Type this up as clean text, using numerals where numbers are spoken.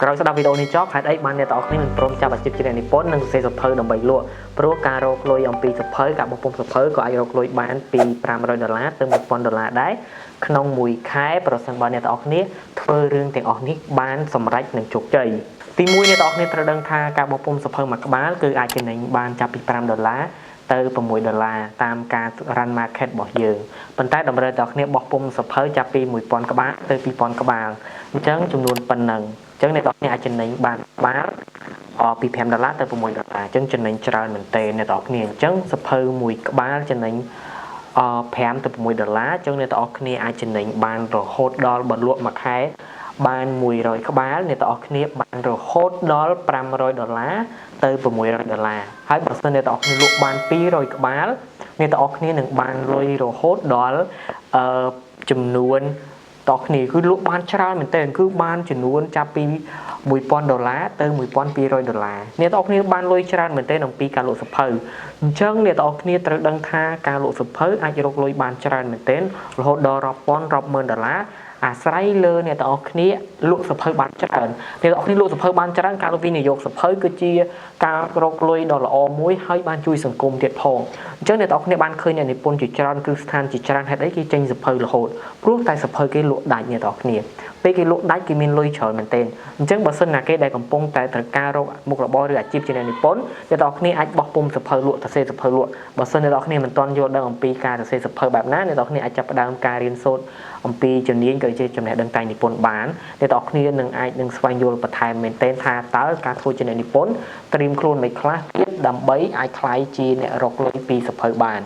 ក្រោយស្ដាប់វីដេអូនេះចប់ហេតុអីបានអ្នកទាំងអស់គ្នាមិនព្រមចាប់អាជីពជាអ្នកនិពន្ធនិងសរសេរសៀវភៅដើម្បីលក់ព្រោះការរកលុយអំពីសៀវភៅការបោះពុម្ពសៀវភៅក៏អាចរកលុយបានពី$500ទៅ$1000ដែរក្នុងមួយខែប្រសិនបើអ្នកទាំងអស់គ្នាធ្វើរឿងទាំងអស់នេះបានសម្រេចនិងជោគជ័យទី1អ្នកទាំងអស់គ្នាត្រូវដឹងថាការបោះពុម្ពសៀវភៅមួយក្បាលគឺអាចចំណេញបានចាប់ពី$5ទៅ$6តាមការ run market របស់យើងប៉ុន្តែតម្រូវតែអ្នកគ្នាបោះពុម្ពសៀវភៅចាប់ពី1000ក្បាលទៅ2000ក្បាលអញ្ចឹងចំនួនប៉ុណ្ណឹងអញ្ចឹងអ្នកទាំងគ្នាអាចចំណេញបានក្បាលពី$5ទៅ$6អញ្ចឹងចំណេញច្រើនមែនទែនអ្នកទាំងគ្នាអញ្ចឹងសៀវភៅមួយក្បាលចំណេញ$5ទៅ$6អញ្ចឹងអ្នកទាំងគ្នាអាចចំណេញបានរហូតដល់បើលក់មួយខែបាន100ក្បាលអ្នកទាំងគ្នាបានរហូតដល់$500ទៅ$600ហើយបើសិនអ្នកទាំងគ្នាលក់បាន200ក្បាលអ្នកទាំងគ្នានឹងបានលុយរហូតដល់ចំនួនតោះគ្នាគឺលក់បានច្រើនមែនទែនគឺបានចំនួនចាប់ពី$1000ទៅ$1200អ្នកទាំងគ្នាបានលុយច្រើនមែនទែនអំពីការលក់សៀវភៅអញ្ចឹងអ្នកទាំងគ្នាត្រូវដឹងថាការលក់សៀវភៅអាចរកលុយបានច្រើនមែនទែនរហូតដល់រាប់ពាន់រាប់ម៉ឺនដុល្លារអាស្រ័យលើអ្នកទាំងអស់គ្នាលក់សៀវភៅបានច្រើនអ្នកទាំងអស់គ្នាលក់សៀវភៅបានច្រើនការវិនិយោគសៀវភៅគឺជាការរកលុយដ៏ល្អមួយហើយបានជួយសង្គមទៀតផងអញ្ចឹងអ្នកទាំងអស់គ្នាបានឃើញអ្នកនិពន្ធជាច្រើនគឺស្ថានជាច្រើនហេតុអីគេចេញសៀវភៅរហូតព្រោះតែសៀវភៅគេលក់ដាច់អ្នកទាំងអស់គ្នាពេលគេលក់ដាច់គេមានលុយច្រើនមែនទែនអញ្ចឹងបើសិនណាគេដែលកំពុងតែត្រូវការរកមុខរបរឬអាជីពជាអ្នកនិពន្ធអ្នកទាំងអស់គ្នាអាចបោះពុម្ពសៀវភៅលក់សរសេរសៀវភៅលក់បើសិនអ្នកទាំងអស់គ្នាមិនទាន់យល់ដឹងអំពីការសរសេរសៀវភៅបែបណាអ្នកទាំងអស់គ្នាអាចចាប់ផ្ដើមការរៀនសូត្រអំពីជំនាញក៏ជាចំណេះដឹងតែនិពន្ធបានអ្នកទាំងអស់គ្នានឹងអាចនឹងស្វែងយល់បន្ថែមមែនទែនថាតើការធ្វើជាអ្នកនិពន្ធត្រៀមខ្លួនមិនខ្លះទៀតដើម្បីអាចក្លាយជាអ្នករកលុយពីសៀវភៅបាន